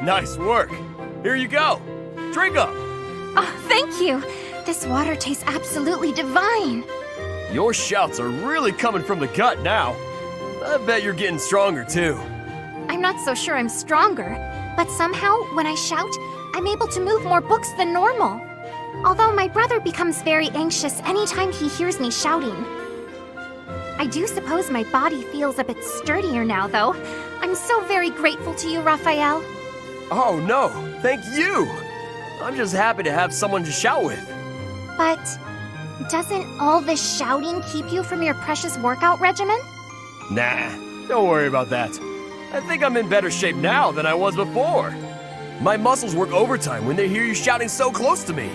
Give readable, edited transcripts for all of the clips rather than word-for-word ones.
Nice work. Here you go. Drink up. Oh, thank you. This water tastes absolutely divine. Your shouts are really coming from the gut now. I bet you're getting stronger too. I'm not so sure I'm stronger, but somehow, when I shout, I'm able to move more books than normal. Although my brother becomes very anxious anytime he hears me shouting. I do suppose my body feels a bit sturdier now, though. I'm so very grateful to you, Raphael. Oh no, thank you. I'm just happy to have someone to shout with. But doesn't all this shouting keep you from your precious workout regimen? Nah, don't worry about that. I think I'm in better shape now than I was before. My muscles work overtime when they hear you shouting so close to me.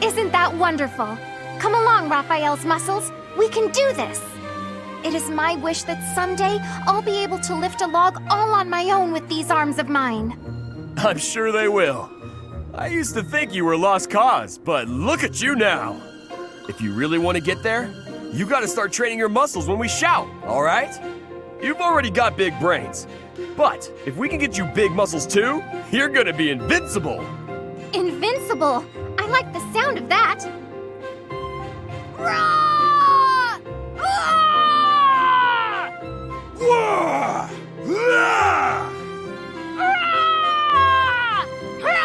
Isn't that wonderful? Come along, Raphael's muscles. We can do this. It is my wish that someday I'll be able to lift a log all on my own with these arms of mine. I'm sure they will. I used to think you were a lost cause, but look at you now. If you really want to get there, you gotta start training your muscles when we shout, all right? You've already got big brains, but if we can get you big muscles too, you're gonna be invincible. Invincible? I like the sound of that. Roar! Ah! Whoa! Ah! Ah! Ah!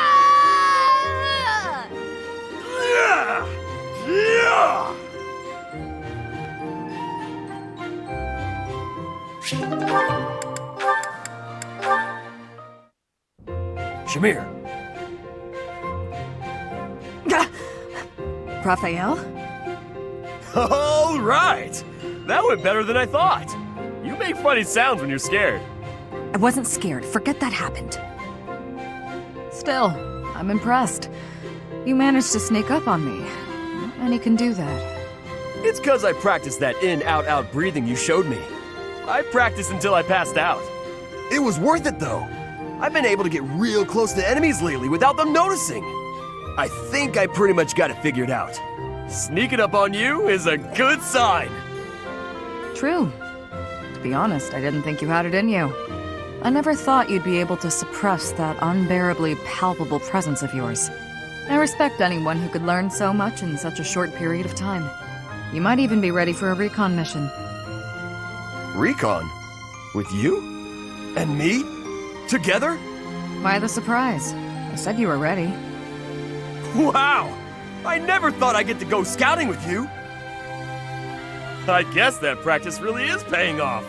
Yeah! Yeah! Shamir. Raphael? All right! That went better than I thought. You make funny sounds when you're scared. I wasn't scared. Forget that happened. Still, I'm impressed. You managed to sneak up on me. Not many can do that. It's 'cause I practiced that in-out-out breathing you showed me. I practiced until I passed out. It was worth it though. I've been able to get real close to enemies lately without them noticing. I think I pretty much got it figured out. Sneaking up on you is a good sign. True. To be honest, I didn't think you had it in you. I never thought you'd be able to suppress that unbearably palpable presence of yours. I respect anyone who could learn so much in such a short period of time. You might even be ready for a recon mission. Recon? With you? And me? Together? Why the surprise? I said you were ready. Wow! I never thought I'd get to go scouting with you! I guess that practice really is paying off.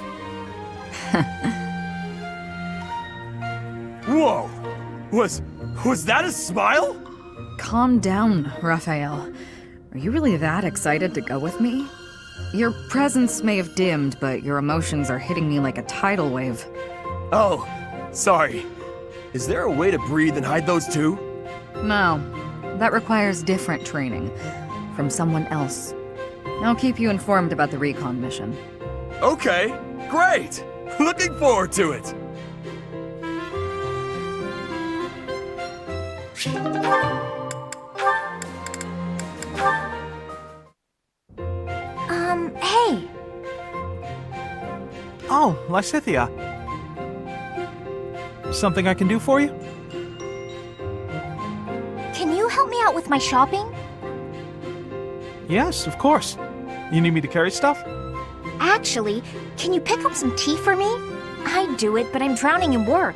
Whoa! Was that a smile? Calm down, Raphael. Are you really that excited to go with me? Your presence may have dimmed, but your emotions are hitting me like a tidal wave. Oh, sorry. Is there a way to breathe and hide those too? No. That requires different training. From someone else. I'll keep you informed about the recon mission. Okay, great! Looking forward to it! Hey! Oh, Lysithia. Something I can do for you? Can you help me out with my shopping? Yes, of course. You need me to carry stuff? Actually, can you pick up some tea for me? I'd do it, but I'm drowning in work.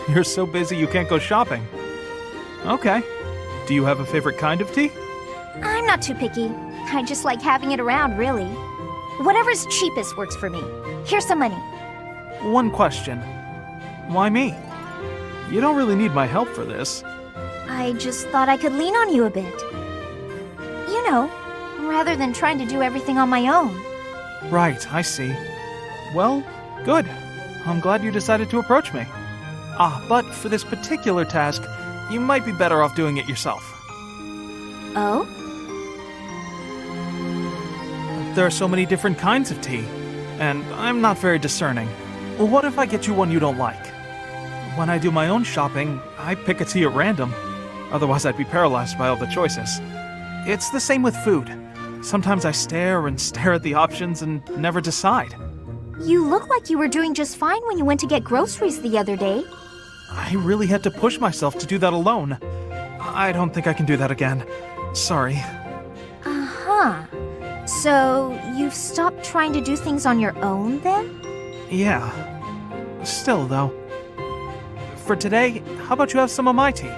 You're so busy you can't go shopping. Okay. Do you have a favorite kind of tea? I'm not too picky. I just like having it around, really. Whatever's cheapest works for me. Here's some money. One question. Why me? You don't really need my help for this. I just thought I could lean on you a bit. You know, rather than trying to do everything on my own. Right, I see. Well, good. I'm glad you decided to approach me. But for this particular task, you might be better off doing it yourself. Oh? There are so many different kinds of tea, and I'm not very discerning. Well, what if I get you one you don't like? When I do my own shopping, I pick a tea at random. Otherwise, I'd be paralyzed by all the choices. It's the same with food. Sometimes I stare and stare at the options and never decide. You look like you were doing just fine when you went to get groceries the other day. I really had to push myself to do that alone. I don't think I can do that again. Sorry. Uh-huh. So, you've stopped trying to do things on your own, then? Yeah. Still, though. For today, how about you have some of my tea?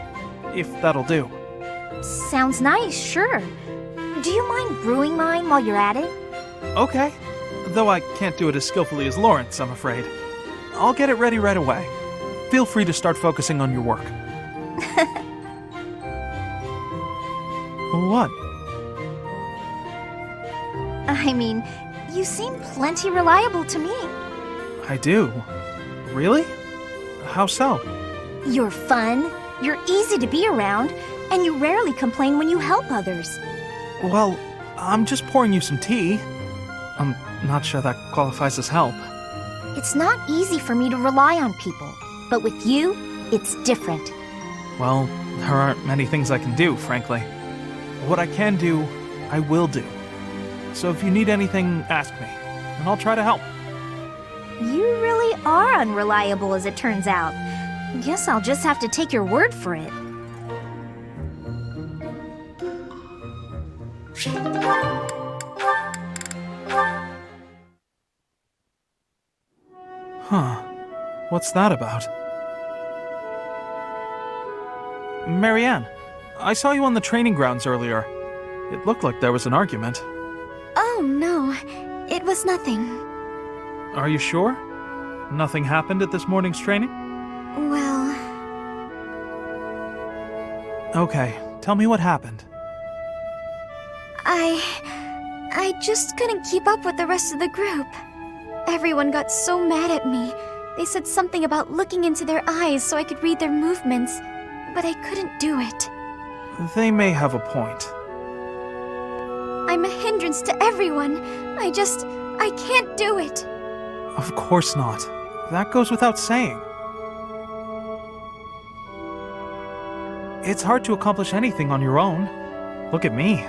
If that'll do. Sounds nice, sure. Do you mind brewing mine while you're at it? Okay. Though I can't do it as skillfully as Lawrence, I'm afraid. I'll get it ready right away. Feel free to start focusing on your work. What? I mean, you seem plenty reliable to me. I do. Really? How so? You're fun, you're easy to be around, and you rarely complain when you help others. Well, I'm just pouring you some tea. I'm not sure that qualifies as help. It's not easy for me to rely on people, but with you, it's different. Well, there aren't many things I can do, frankly. What I can do, I will do. So if you need anything, ask me, and I'll try to help. You really are unreliable, as it turns out. Guess I'll just have to take your word for it. Huh. What's that about? Maryanne, I saw you on the training grounds earlier. It looked like there was an argument. Oh, no. It was nothing. Are you sure? Nothing happened at this morning's training? Well... Okay, tell me what happened. I just couldn't keep up with the rest of the group. Everyone got so mad at me. They said something about looking into their eyes so I could read their movements, but I couldn't do it. They may have a point. I'm a hindrance to everyone. I can't do it. Of course not. That goes without saying. It's hard to accomplish anything on your own. Look at me.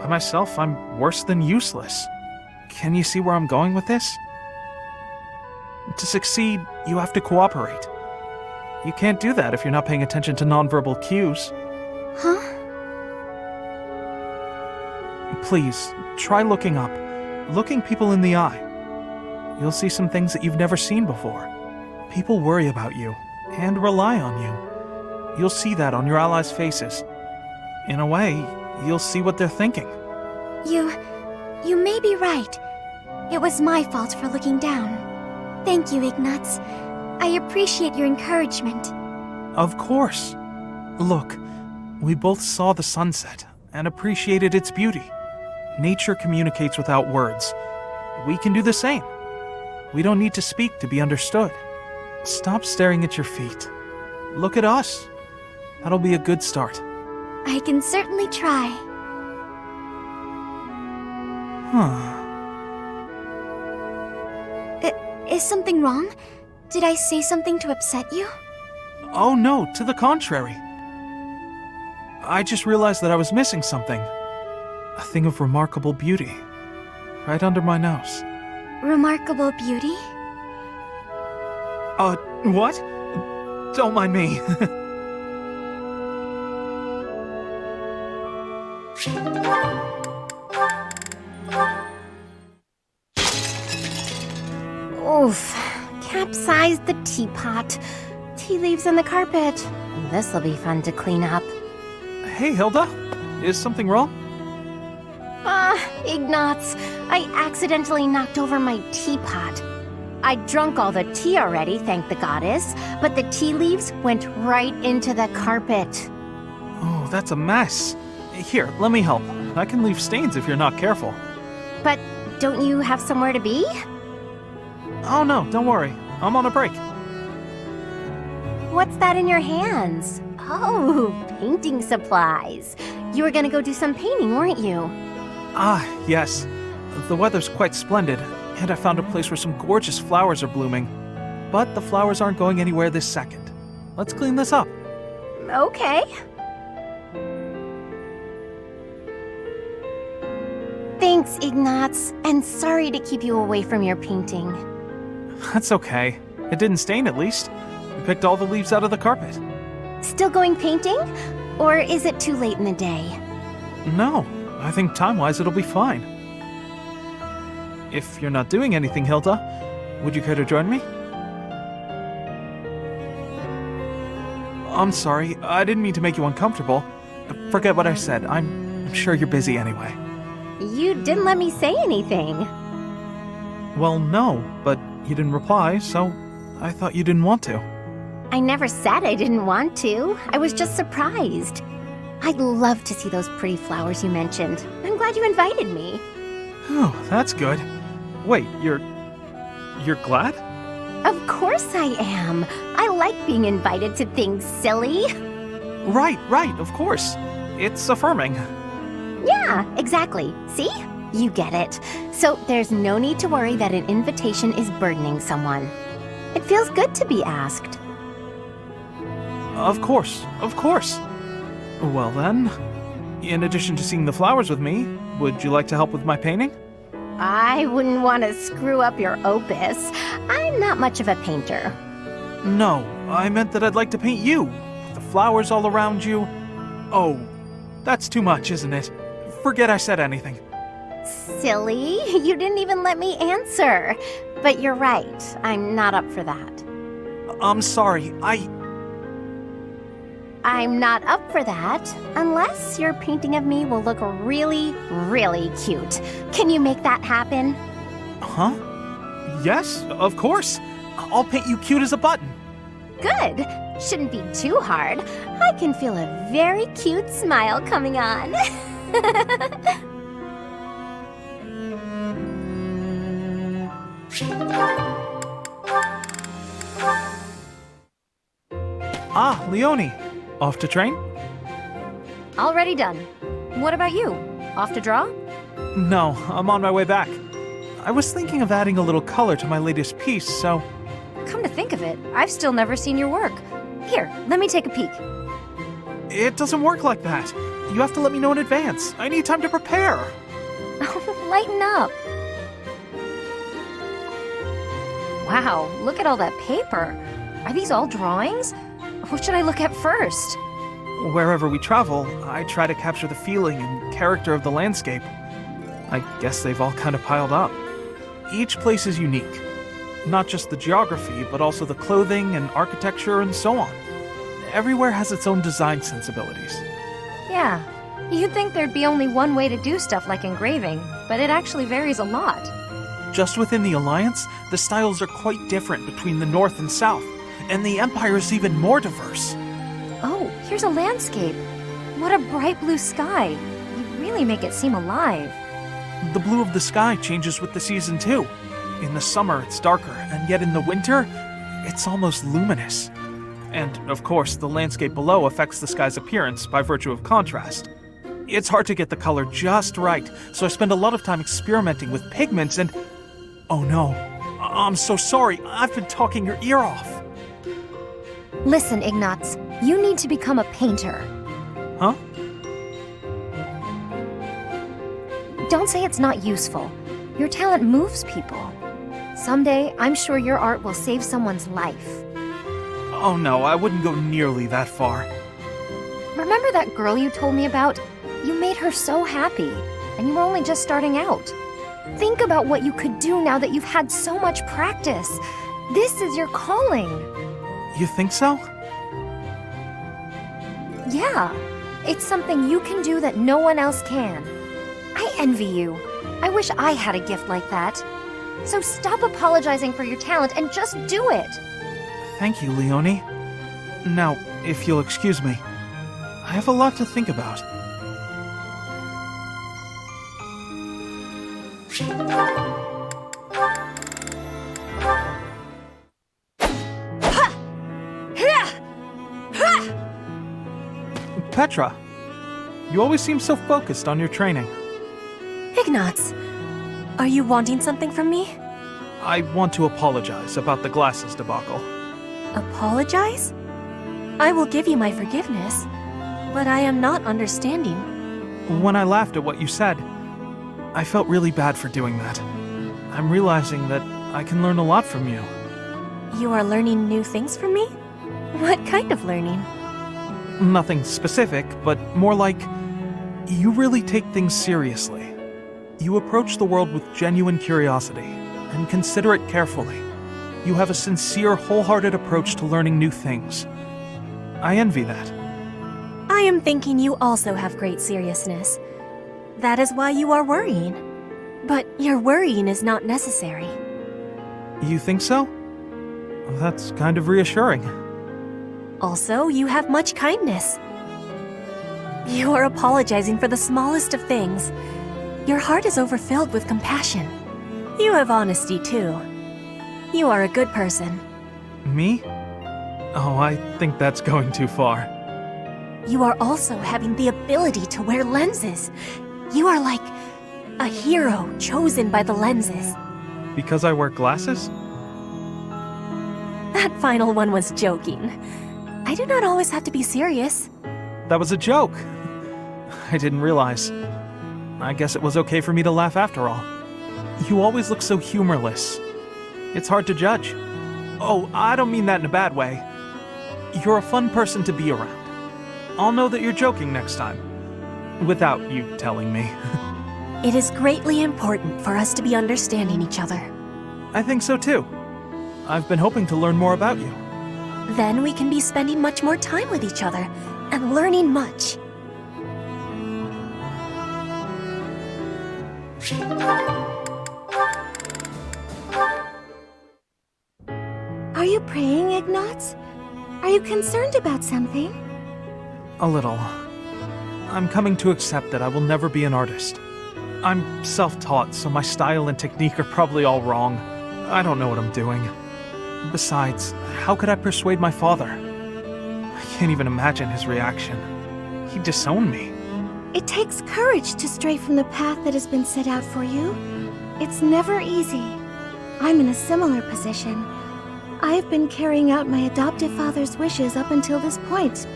By myself, I'm worse than useless. Can you see where I'm going with this? To succeed, you have to cooperate. You can't do that if you're not paying attention to nonverbal cues. Huh? Please, try looking up. Looking people in the eye. You'll see some things that you've never seen before. People worry about you, and rely on you. You'll see that on your allies' faces. In a way, you'll see what they're thinking. You may be right. It was my fault for looking down. Thank you, Ignatz. I appreciate your encouragement. Of course. Look, we both saw the sunset and appreciated its beauty. Nature communicates without words. We can do the same. We don't need to speak to be understood. Stop staring at your feet. Look at us. That'll be a good start. I can certainly try. Huh. Is something wrong? Did I say something to upset you? Oh no, to the contrary. I just realized that I was missing something. A thing of remarkable beauty. Right under my nose. Remarkable beauty? What? Don't mind me. Oof. Capsized the teapot. Tea leaves on the carpet. This'll be fun to clean up. Hey, Hilda. Is something wrong? Ignatz. I accidentally knocked over my teapot. I'd drunk all the tea already, thank the goddess, but the tea leaves went right into the carpet. Oh, that's a mess. Here, let me help. I can leave stains if you're not careful. But don't you have somewhere to be? Oh no, don't worry. I'm on a break. What's that in your hands? Oh, painting supplies. You were gonna go do some painting, weren't you? Ah, yes. The weather's quite splendid, and I found a place where some gorgeous flowers are blooming. But the flowers aren't going anywhere this second. Let's clean this up. Okay. Thanks, Ignatz, and sorry to keep you away from your painting. That's okay. It didn't stain, at least. Picked all the leaves out of the carpet. Still going painting? Or is it too late in the day? No, I think time-wise it'll be fine. If you're not doing anything, Hilda, would you care to join me? I'm sorry, I didn't mean to make you uncomfortable. Forget what I said, I'm sure you're busy anyway. You didn't let me say anything. Well, no, but you didn't reply, so I thought you didn't want to. I never said I didn't want to. I was just surprised. I'd love to see those pretty flowers you mentioned. I'm glad you invited me. Oh, that's good. Wait, you're glad? Of course I am. I like being invited to things silly. Right, of course. It's affirming. Yeah, exactly. See? You get it. So there's no need to worry that an invitation is burdening someone. It feels good to be asked. Of course. Well then, in addition to seeing the flowers with me, would you like to help with my painting? I wouldn't want to screw up your opus. I'm not much of a painter. No, I meant that I'd like to paint you, with the flowers all around you. Oh, that's too much, isn't it? Forget I said anything. Silly, you didn't even let me answer. But you're right, I'm not up for that. I'm sorry, I'm not up for that, unless your painting of me will look really, really cute. Can you make that happen? Huh? Yes, of course. I'll paint you cute as a button. Good. Shouldn't be too hard. I can feel a very cute smile coming on. Ah, Leonie. Off to train? Already done. What about you? Off to draw? No, I'm on my way back. I was thinking of adding a little color to my latest piece, so... Come to think of it, I've still never seen your work. Here, let me take a peek. It doesn't work like that. You have to let me know in advance. I need time to prepare. Lighten up. Wow, look at all that paper. Are these all drawings? What should I look at first? Wherever we travel, I try to capture the feeling and character of the landscape. I guess they've all kind of piled up. Each place is unique. Not just the geography, but also the clothing and architecture and so on. Everywhere has its own design sensibilities. Yeah, you'd think there'd be only one way to do stuff like engraving, but it actually varies a lot. Just within the Alliance, the styles are quite different between the North and South, and the Empire is even more diverse. Oh, here's a landscape. What a bright blue sky. You really make it seem alive. The blue of the sky changes with the season too. In the summer, it's darker, and yet in the winter, it's almost luminous. And, of course, the landscape below affects the sky's appearance by virtue of contrast. It's hard to get the color just right, so I spend a lot of time experimenting with pigments and... Oh no, I'm so sorry, I've been talking your ear off. Listen, Ignatz, you need to become a painter. Huh? Don't say it's not useful. Your talent moves people. Someday, I'm sure your art will save someone's life. Oh no, I wouldn't go nearly that far. Remember that girl you told me about? You made her so happy, and you were only just starting out. Think about what you could do now that you've had so much practice. This is your calling. You think so? Yeah, it's something you can do that no one else can. I envy you. I wish I had a gift like that. So stop apologizing for your talent and just do it. Thank you, Leonie. Now, if you'll excuse me, I have a lot to think about. Petra, you always seem so focused on your training. Ignatz, are you wanting something from me? I want to apologize about the glasses debacle. Apologize? I will give you my forgiveness, but I am not understanding. When I laughed at what you said, I felt really bad for doing that. I'm realizing that I can learn a lot from you. You are learning new things from me? What kind of learning? Nothing specific, but more like you really take things seriously. You approach the world with genuine curiosity and consider it carefully. You have a sincere, wholehearted approach to learning new things. I envy that. I am thinking you also have great seriousness. That is why you are worrying. But your worrying is not necessary. You think so? That's kind of reassuring. Also, you have much kindness. You are apologizing for the smallest of things. Your heart is overfilled with compassion. You have honesty, too. You are a good person. Me? Oh, I think that's going too far. You are also having the ability to wear lenses. You are like a hero chosen by the lenses. Because I wear glasses? That final one was joking. I do not always have to be serious. That was a joke. I didn't realize. I guess it was okay for me to laugh after all. You always look so humorless. It's hard to judge. Oh, I don't mean that in a bad way. You're a fun person to be around. I'll know that you're joking next time. Without you telling me. It is greatly important for us to be understanding each other. I think so too. I've been hoping to learn more about you. Then we can be spending much more time with each other and learning much. Are you praying, Ignatz? Are you concerned about something? A little. I'm coming to accept that I will never be an artist. I'm self-taught, so my style and technique are probably all wrong. I don't know what I'm doing. Besides, how could I persuade my father? I can't even imagine his reaction. He'd disown me. It takes courage to stray from the path that has been set out for you. It's never easy. I'm in a similar position. I've been carrying out my adoptive father's wishes up until this point.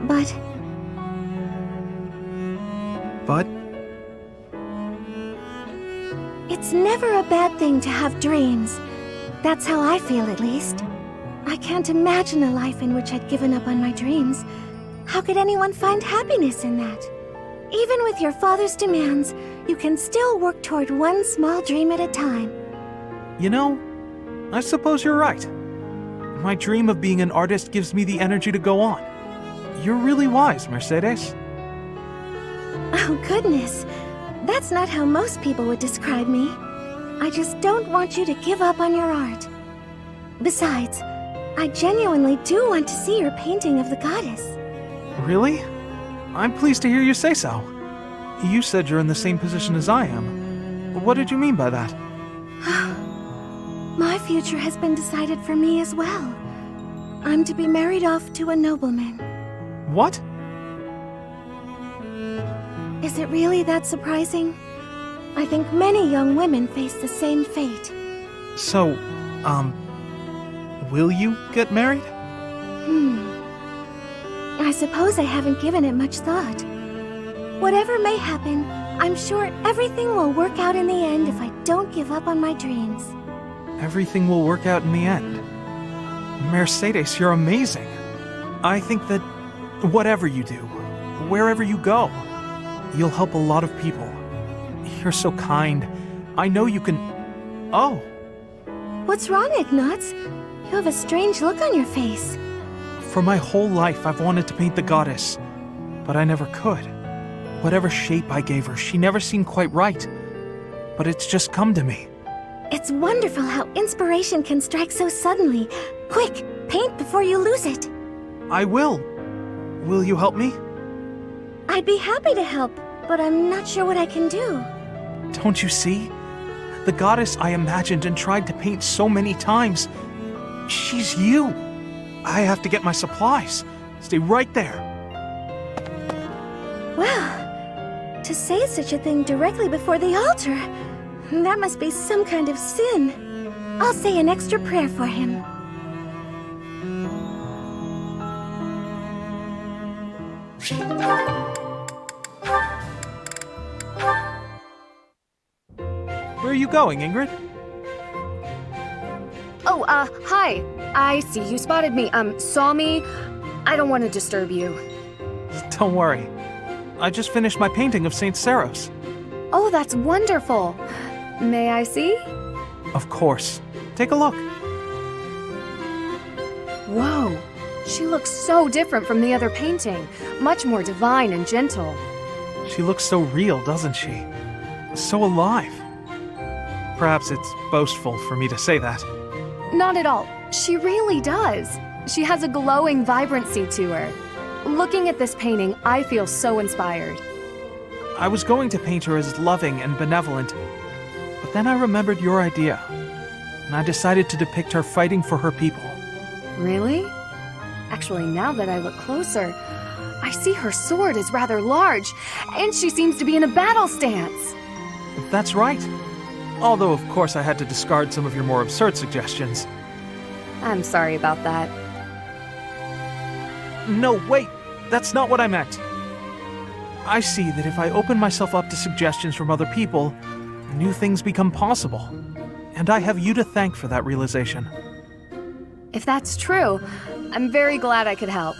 But... It's never a bad thing to have dreams. That's how I feel, at least. I can't imagine a life in which I'd given up on my dreams. How could anyone find happiness in that? Even with your father's demands, you can still work toward one small dream at a time. You know, I suppose you're right. My dream of being an artist gives me the energy to go on. You're really wise, Mercedes. Oh, goodness. That's not how most people would describe me. I just don't want you to give up on your art. Besides, I genuinely do want to see your painting of the goddess. Really? I'm pleased to hear you say so. You said you're in the same position as I am. What did you mean by that? My future has been decided for me as well. I'm to be married off to a nobleman. What? Is it really that surprising? I think many young women face the same fate. So, will you get married? I suppose I haven't given it much thought. Whatever may happen, I'm sure everything will work out in the end if I don't give up on my dreams. Everything will work out in the end. Mercedes, you're amazing. I think that whatever you do, wherever you go, you'll help a lot of people. You're so kind. I know you can... Oh. What's wrong, Ignatz? You have a strange look on your face. For my whole life, I've wanted to paint the goddess, but I never could. Whatever shape I gave her, she never seemed quite right. But it's just come to me. It's wonderful how inspiration can strike so suddenly. Quick, paint before you lose it. I will. Will you help me? I'd be happy to help, but I'm not sure what I can do. Don't you see? The goddess I imagined and tried to paint so many times. She's you. I have to get my supplies. Stay right there. Well, to say such a thing directly before the altar, that must be some kind of sin. I'll say an extra prayer for him. Where are you going, Ingrid? Oh, Oh, hi. I see you spotted me. Saw me. I don't want to disturb you. Don't worry. I just finished my painting of St. Saros. Oh, that's wonderful. May I see? Of course. Take a look. Whoa. She looks so different from the other painting. Much more divine and gentle. She looks so real, doesn't she? So alive. Perhaps it's boastful for me to say that. Not at all. She really does. She has a glowing vibrancy to her. Looking at this painting, I feel so inspired. I was going to paint her as loving and benevolent, but then I remembered your idea, and I decided to depict her fighting for her people. Really? Actually, now that I look closer, I see her sword is rather large, and she seems to be in a battle stance. That's right. Although, of course, I had to discard some of your more absurd suggestions. I'm sorry about that. No, wait! That's not what I meant. I see that if I open myself up to suggestions from other people, new things become possible. And I have you to thank for that realization. If that's true, I'm very glad I could help.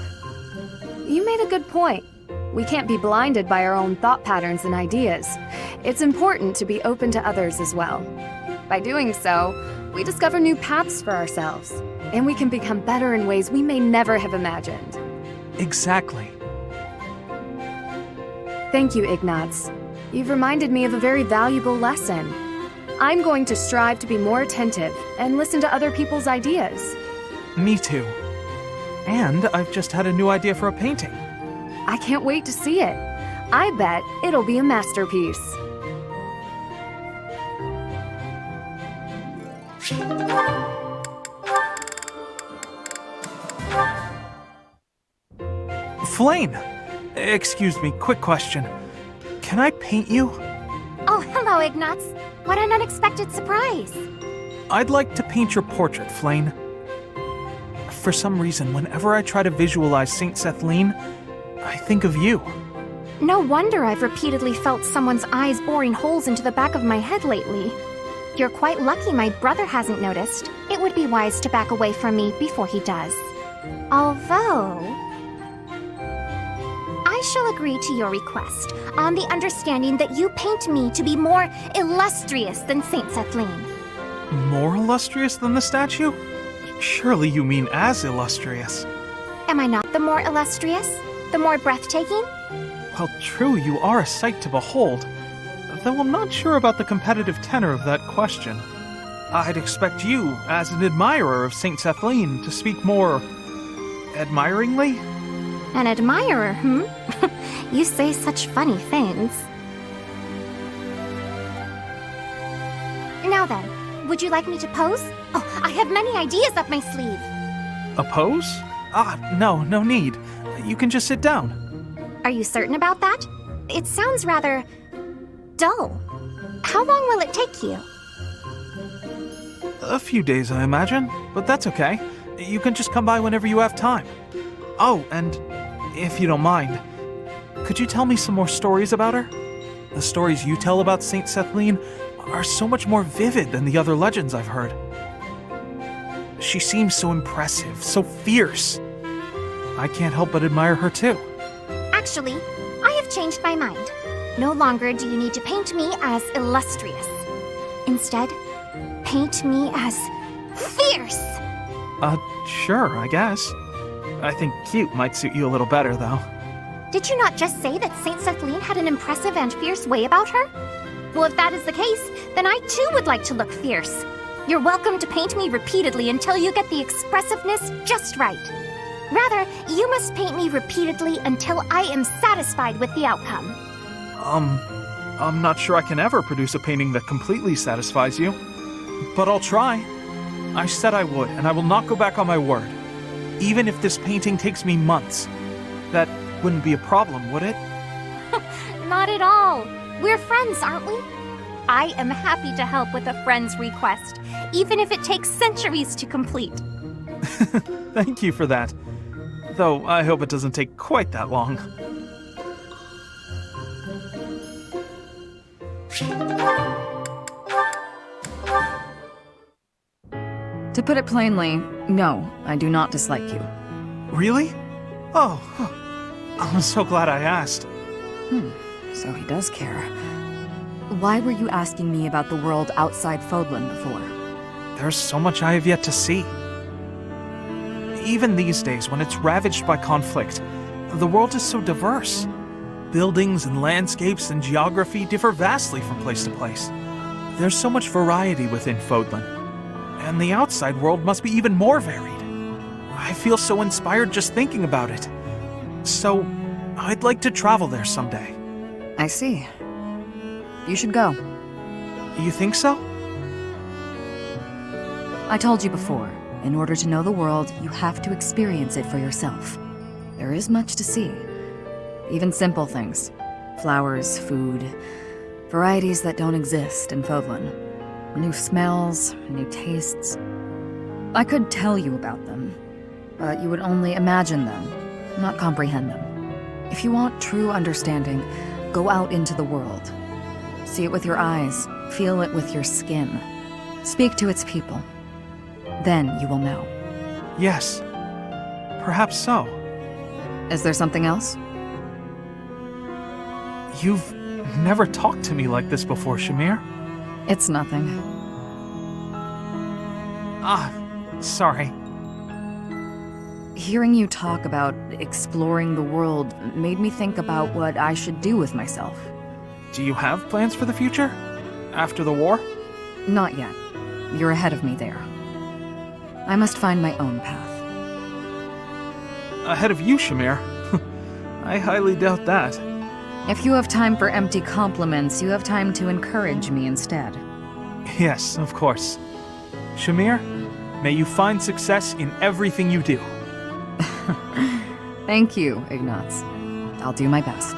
You made a good point. We can't be blinded by our own thought patterns and ideas. It's important to be open to others as well. By doing so, we discover new paths for ourselves, and we can become better in ways we may never have imagined. Exactly. Thank you, Ignaz. You've reminded me of a very valuable lesson. I'm going to strive to be more attentive and listen to other people's ideas. Me too. And I've just had a new idea for a painting. I can't wait to see it. I bet it'll be a masterpiece. Flame! Excuse me, quick question. Can I paint you? Oh, hello, Ignaz. What an unexpected surprise. I'd like to paint your portrait, Flame. For some reason, whenever I try to visualize Saint Sethlene, I think of you. No wonder I've repeatedly felt someone's eyes boring holes into the back of my head lately. You're quite lucky my brother hasn't noticed. It would be wise to back away from me before he does. Although, I shall agree to your request, on the understanding that you paint me to be more illustrious than Saint Sethlene. More illustrious than the statue? Surely you mean as illustrious. Am I not the more illustrious? The more breathtaking? Well, true, you are a sight to behold. Though I'm not sure about the competitive tenor of that question. I'd expect you, as an admirer of Saint Sethlene, to speak more admiringly? An admirer, hmm? You say such funny things. Now then, would you like me to pose? Oh, I have many ideas up my sleeve. A pose? No need. You can just sit down. Are you certain about that? It sounds rather dull. How long will it take you? A few days, I imagine, but that's okay. You can just come by whenever you have time. Oh, and if you don't mind, could you tell me some more stories about her? The stories you tell about Saint Sethlene are so much more vivid than the other legends I've heard. She seems so impressive, so fierce. I can't help but admire her too. Actually, I have changed my mind. No longer do you need to paint me as illustrious. Instead, paint me as fierce! Sure, I guess. I think cute might suit you a little better, though. Did you not just say that Saint Sethlene had an impressive and fierce way about her? Well, if that is the case, then I too would like to look fierce. You're welcome to paint me repeatedly until you get the expressiveness just right. Rather, you must paint me repeatedly until I am satisfied with the outcome. I'm not sure I can ever produce a painting that completely satisfies you. But I'll try. I said I would, and I will not go back on my word. Even if this painting takes me months. That wouldn't be a problem, would it? Not at all. We're friends, aren't we? I am happy to help with a friend's request, even if it takes centuries to complete. Thank you for that. Though I hope it doesn't take quite that long. To put it plainly, no, I do not dislike you. Really? Oh, I'm so glad I asked. So he does care. Why were you asking me about the world outside Fodlan before? There's so much I have yet to see. Even these days, when it's ravaged by conflict, the world is so diverse. Buildings and landscapes and geography differ vastly from place to place. There's so much variety within Fodlan. And the outside world must be even more varied. I feel so inspired just thinking about it. So, I'd like to travel there someday. I see. You should go. You think so? I told you before, in order to know the world, you have to experience it for yourself. There is much to see. Even simple things. Flowers, food, varieties that don't exist in Fodlan. New smells, new tastes. I could tell you about them, but you would only imagine them, not comprehend them. If you want true understanding, go out into the world. See it with your eyes, feel it with your skin. Speak to its people. Then you will know. Yes. Perhaps so. Is there something else? You've never talked to me like this before, Shamir. It's nothing. Sorry. Hearing you talk about exploring the world made me think about what I should do with myself. Do you have plans for the future? After the war? Not yet. You're ahead of me there. I must find my own path. Ahead of you, Shamir? I highly doubt that. If you have time for empty compliments, you have time to encourage me instead. Yes, of course. Shamir, may you find success in everything you do. Thank you, Ignaz. I'll do my best.